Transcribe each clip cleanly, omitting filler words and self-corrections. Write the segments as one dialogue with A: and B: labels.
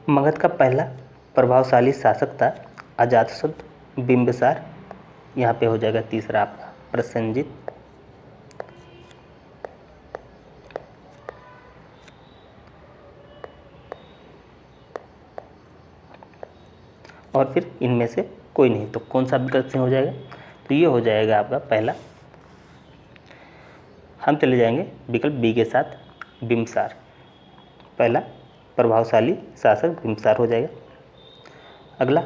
A: मगध का पहला प्रभावशाली शासक था अजातशत्रु बिंबिसार। यहाँ पे हो जाएगा तीसरा आपका प्रसेनजीत। और फिर इनमें से कोई नहीं, तो कौन सा विकल्प से हो जाएगा? तो ये हो जाएगा आपका पहला। हम चले जाएंगे विकल्प बी के साथ, बिंबिसार। पहला प्रभावशाली शासक बिंबिसार हो जाएगा। अगला,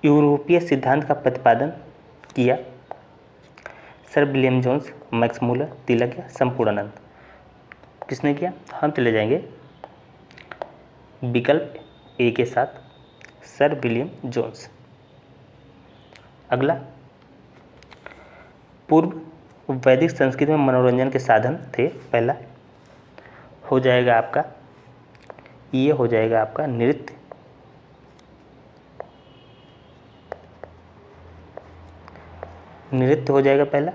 A: यूरोपीय सिद्धांत का प्रतिपादन किया sir William Jones, Max Muller, Tilak या संपूर्णानंद। किसने किया? हम चले जाएंगे विकल्प ए के साथ, सर विलियम जोन्स। अगला, पूर्व वैदिक संस्कृति में मनोरंजन के साधन थे। पहला हो जाएगा आपका, ये हो जाएगा आपका नृत्य। नृत्य हो जाएगा पहला।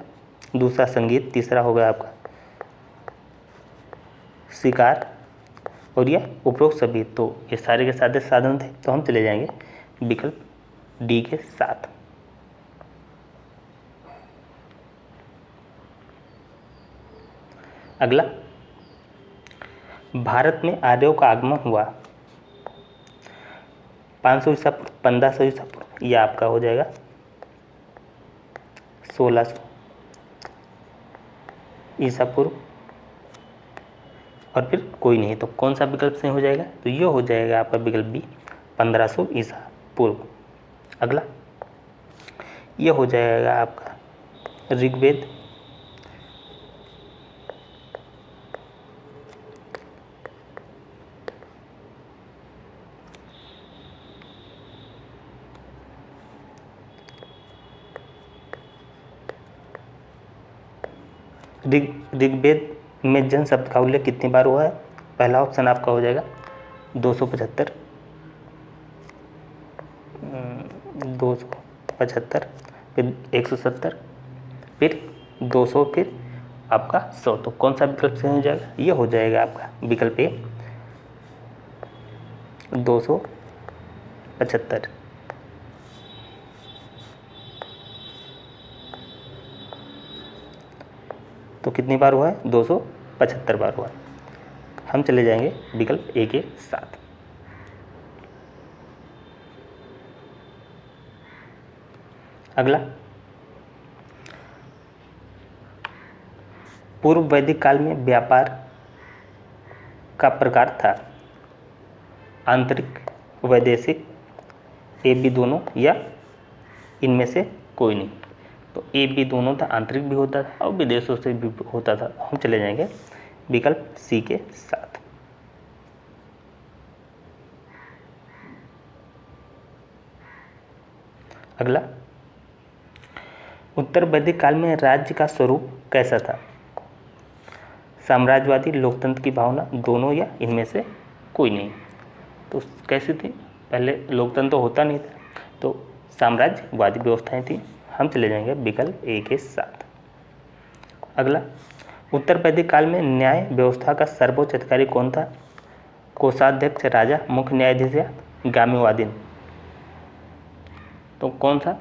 A: दूसरा संगीत। तीसरा होगा आपका शिकार। और यह उपरोक्त सभी, तो ये सारे के सारे साधन थे, तो हम चले जाएंगे विकल्प डी के साथ। अगला, भारत में आर्यों का आगमन हुआ 500 ईसा पूर्व, 1500 ईसा पूर्व, यह आपका हो जाएगा 1600 ईसा पूर्व। और फिर कोई नहीं, तो कौन सा विकल्प से हो जाएगा? तो ये हो जाएगा आपका विकल्प बी, 1500 ईसा पूर्व। अगला, ये हो जाएगा आपका ऋग्वेद। ऋग्वेद में जन शब्द का उल्लेख कितनी बार हुआ है? पहला ऑप्शन आपका हो जाएगा 275, 275, फिर 170, फिर 200, फिर आपका 100। तो कौन सा विकल्प से हो जाएगा? ये हो जाएगा आपका विकल्प ए, 275। तो कितनी बार हुआ है? 275 बार हुआ है। हम चले जाएंगे विकल्प ए के साथ। अगला, पूर्व वैदिक काल में व्यापार का प्रकार था आंतरिक, वैदेशिक, ए बी दोनों, या इनमें से कोई नहीं। तो ए बी दोनों था, आंतरिक भी होता था और विदेशों से भी होता था। हम चले जाएंगे विकल्प सी के साथ। अगला, उत्तर वैदिक काल में राज्य का स्वरूप कैसा था? साम्राज्यवादी, लोकतंत्र की भावना, दोनों, या इनमें से कोई नहीं। तो कैसी थी? पहले लोकतंत्र तो होता नहीं था, तो साम्राज्यवादी व्यवस्थाएं थी। हम चले जाएंगे विकल्प ए के साथ। अगला, उत्तर वैदिक काल में न्याय व्यवस्था का सर्वोच्च अधिकारी कौन था? कोषाध्यक्ष, राजा, मुख्य न्यायाधीश या गाम्यवादीन। तो कौन सा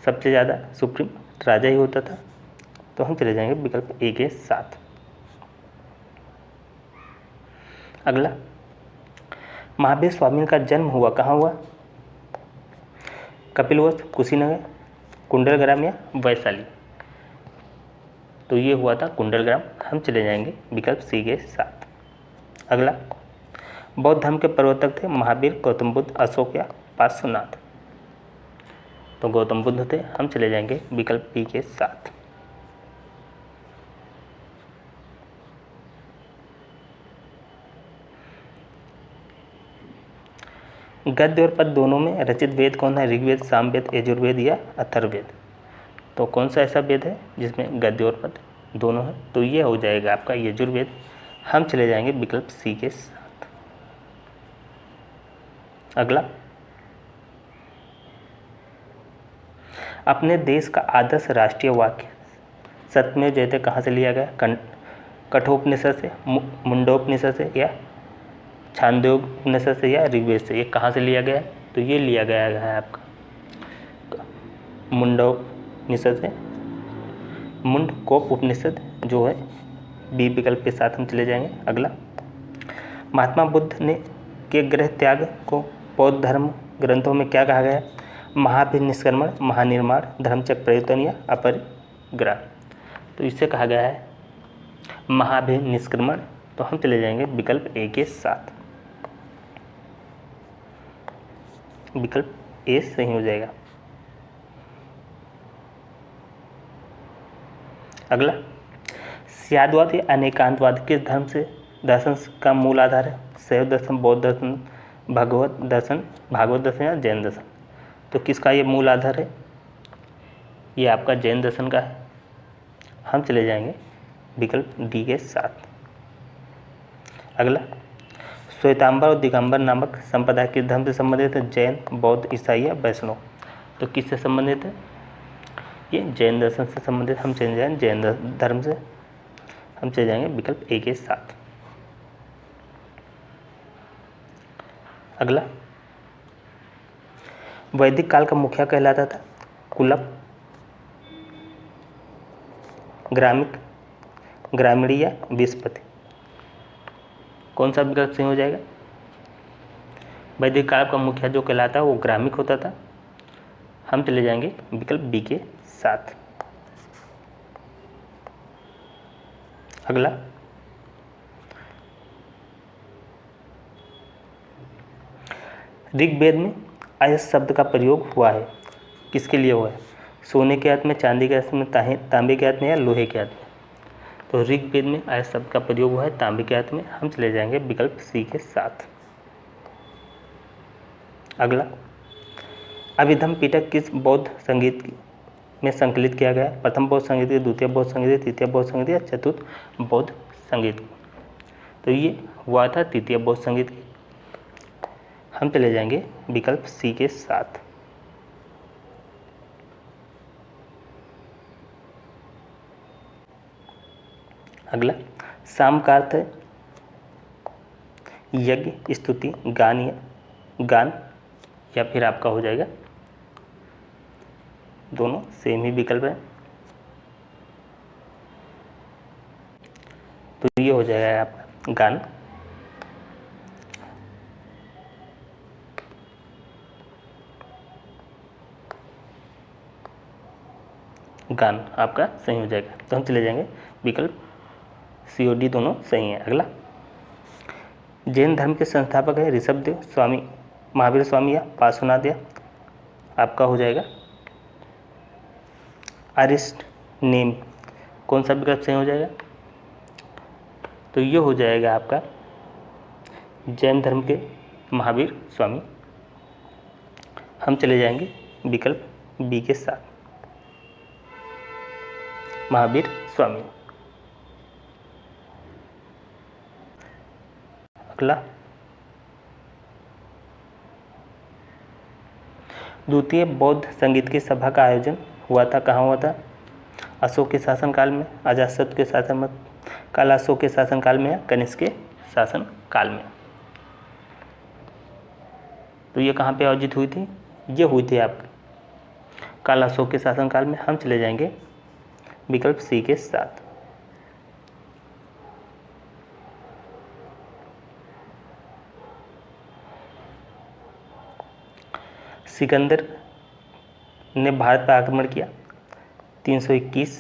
A: सबसे ज़्यादा सुप्रीम? राजा ही होता था। तो हम चले जाएंगे विकल्प ए के साथ। अगला, महावीर स्वामी का जन्म हुआ कहाँ हुआ? कपिलवस्तु, कुशीनगर, कुंडलग्राम या वैशाली। तो ये हुआ था कुंडलग्राम। हम चले जाएंगे विकल्प सी के साथ। अगला, बौद्ध धर्म के प्रवर्तक थे महावीर, गौतम बुद्ध, अशोक या पार्श्वनाथ। तो गौतम बुद्ध थे। हम चले जाएंगे विकल्प बी के साथ। गद्य और पद्य दोनों में रचित वेद कौन है? ऋग्वेद, सामवेद, यजुर्वेद या अथर्ववेद। तो कौन सा ऐसा वेद है जिसमें गद्य और पद्य दोनों है? तो ये हो जाएगा आपका यजुर्वेद। हम चले जाएंगे विकल्प सी के साथ। अगला, अपने देश का आदर्श राष्ट्रीय वाक्य सत्यमेव जयते कहाँ से लिया गया? कठोपनिषद से, मुंडोपनिषद से, या छांदोग्योपनिषद से, या ऋग्वेद से? ये कहाँ से लिया गया है? तो ये लिया गया है आपका मुंडोपनिषद से। मुंडकोप उपनिषद जो है बी विकल्प के साथ हम चले जाएंगे। अगला, महात्मा बुद्ध ने के गृह त्याग को बौद्ध धर्म ग्रंथों में क्या कहा गया है? महाभिनिष्क्रमण, महानिर्माण, धर्मचक्र प्रवर्तन या अपरिग्रह? तो इससे कहा गया है महाभिनिष्क्रमण। तो हम चले जाएंगे विकल्प ए के साथ। विकल्प ए सही हो जाएगा। अगला, स्याद्वाद या अनेकांतवाद किस धर्म से दर्शन का मूल आधार है? शैव दर्शन, बौद्ध दर्शन, भागवत दर्शन या जैन दर्शन? तो किसका ये मूल आधार है? ये आपका जैन दर्शन का है। हम चले जाएंगे विकल्प डी के साथ। अगला, श्वेतांबर और दिगंबर नामक संप्रदाय किस धर्म से संबंधित है? जैन, बौद्ध, ईसाई या वैष्णव? तो किससे संबंधित है? ये जैन दर्शन से संबंधित। हम चले जाएंगे जैन धर्म से। हम चले जाएंगे विकल्प ए के साथ। अगला, वैदिक काल का मुखिया कहलाता था? कुलप, ग्रामिक, ग्रामीणी या विस्पति? कौन सा विकल्प सही हो जाएगा? वैदिक काल का मुखिया जो कहलाता है वो ग्रामिक होता था। हम चले जाएंगे विकल्प बी के साथ। अगला, ऋग्वेद में अयस शब्द का प्रयोग हुआ है, किसके लिए हुआ है? सोने के अर्थ में, चांदी के अर्थ में, तांबे के अर्थ में या लोहे के अर्थ में? तो ऋग्वेद में अयस शब्द का प्रयोग हुआ है तांबे के अर्थ में। हम चले जाएंगे विकल्प सी के साथ। अगला, अभिधम पिटक किस बौद्ध संगीत में संकलित किया गया? प्रथम बौद्ध संगीत, द्वितीय बौद्ध संगीत, तृतीय बौद्ध संगीत या चतुर्थ बौद्ध संगीत? तो ये हुआ था तृतीय बौद्ध संगीत। हम चले जाएंगे विकल्प सी के साथ। अगला, साम का अर्थ है यज्ञ, स्तुति, गान या फिर आपका हो जाएगा दोनों सेम ही विकल्प है। तो ये हो जाएगा आपका गान। गान आपका सही हो जाएगा। तो हम चले जाएंगे विकल्प सी और डी दोनों सही हैं। अगला, जैन धर्म के संस्थापक है ऋषभदेव, स्वामी महावीर स्वामी या पार्श्वनाथ या आपका हो जाएगा अरिस्ट नेम? कौन सा विकल्प सही हो जाएगा? तो ये हो जाएगा आपका जैन धर्म के महावीर स्वामी। हम चले जाएंगे विकल्प बी के साथ, महावीर स्वामी। अगला, द्वितीय बौद्ध संगीत की सभा का आयोजन हुआ था, कहाँ हुआ था? अशोक के शासनकाल में, अजातशत्रु के शासन में, कालाशोक के शासनकाल में या कनिष्क के शासनकाल में? तो ये कहाँ पे आयोजित हुई थी? ये हुई थी आपके कालाशोक के शासनकाल में। हम चले जाएंगे विकल्प सी के साथ। सिकंदर ने भारत पर आक्रमण किया 321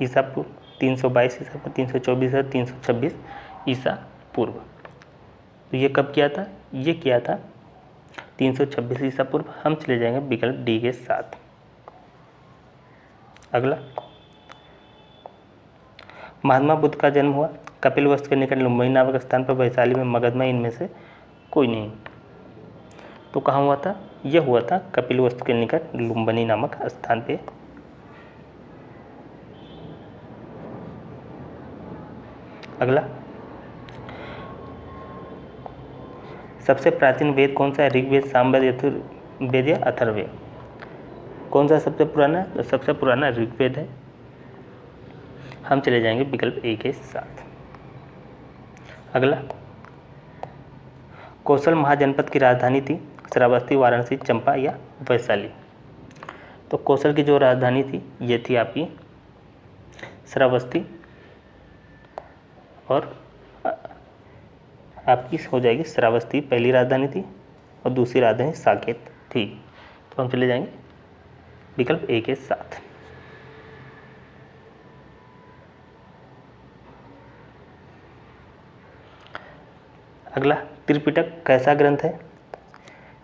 A: ईसा पूर्व, 322 ईसा पूर्व, 324 या 326 ईसा पूर्व? तो ये कब किया था? ये किया था 326 ईसा पूर्व। हम चले जाएंगे विकल्प डी के साथ। अगला, महात्मा बुद्ध का जन्म हुआ कपिलवस्तु के निकट लुम्बिनी नामक स्थान पर, वैशाली में, मगध में, इनमें से कोई नहीं? तो कहाँ हुआ था? यह हुआ था कपिलवस्तु के निकट लुम्बिनी नामक स्थान पे। अगला, सबसे प्राचीन वेद कौन सा है? ऋग्वेद, सामवेद, यजुर्वेद या अथर्ववेद? कौन सा सबसे पुराना है? तो सबसे पुराना ऋग्वेद है। हम चले जाएंगे विकल्प ए के साथ। अगला, कौशल महाजनपद की राजधानी थी श्रावस्ती, वाराणसी, चंपा या वैशाली। तो कौशल की जो राजधानी थी ये थी आपकी श्रावस्ती, और आपकी हो जाएगी श्रावस्ती पहली राजधानी थी और दूसरी राजधानी साकेत थी। तो हम चले जाएंगे विकल्प ए के साथ। अगला, त्रिपिटक कैसा ग्रंथ है?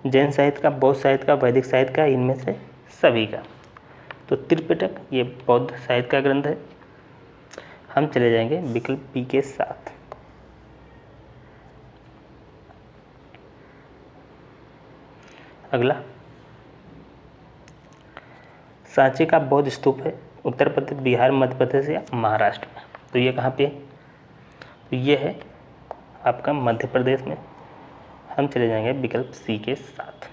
A: जैन साहित्य का, बौद्ध साहित्य का, वैदिक साहित्य का, इनमें से सभी का। तो त्रिपिटक ये बौद्ध साहित्य का ग्रंथ है। हम चले जाएंगे विकल्प बी के साथ। अगला, सांची का बौद्ध स्तूप है उत्तर प्रदेश, बिहार, मध्य प्रदेश या महाराष्ट्र में। तो ये कहाँ पे है? तो ये है आपका मध्य प्रदेश में। हम चले जाएंगे विकल्प सी के साथ।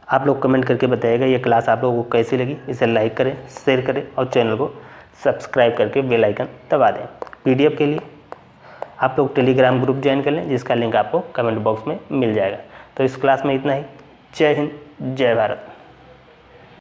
A: आप लोग कमेंट करके बताइएगा ये क्लास आप लोगों को कैसी लगी। इसे लाइक करें, शेयर करें और चैनल को सब्सक्राइब करके बेल आइकन दबा दें। पीडीएफ के लिए आप लोग टेलीग्राम ग्रुप ज्वाइन कर लें, जिसका लिंक आपको कमेंट बॉक्स में मिल जाएगा। तो इस क्लास में इतना ही। जय हिंद, जय भारत।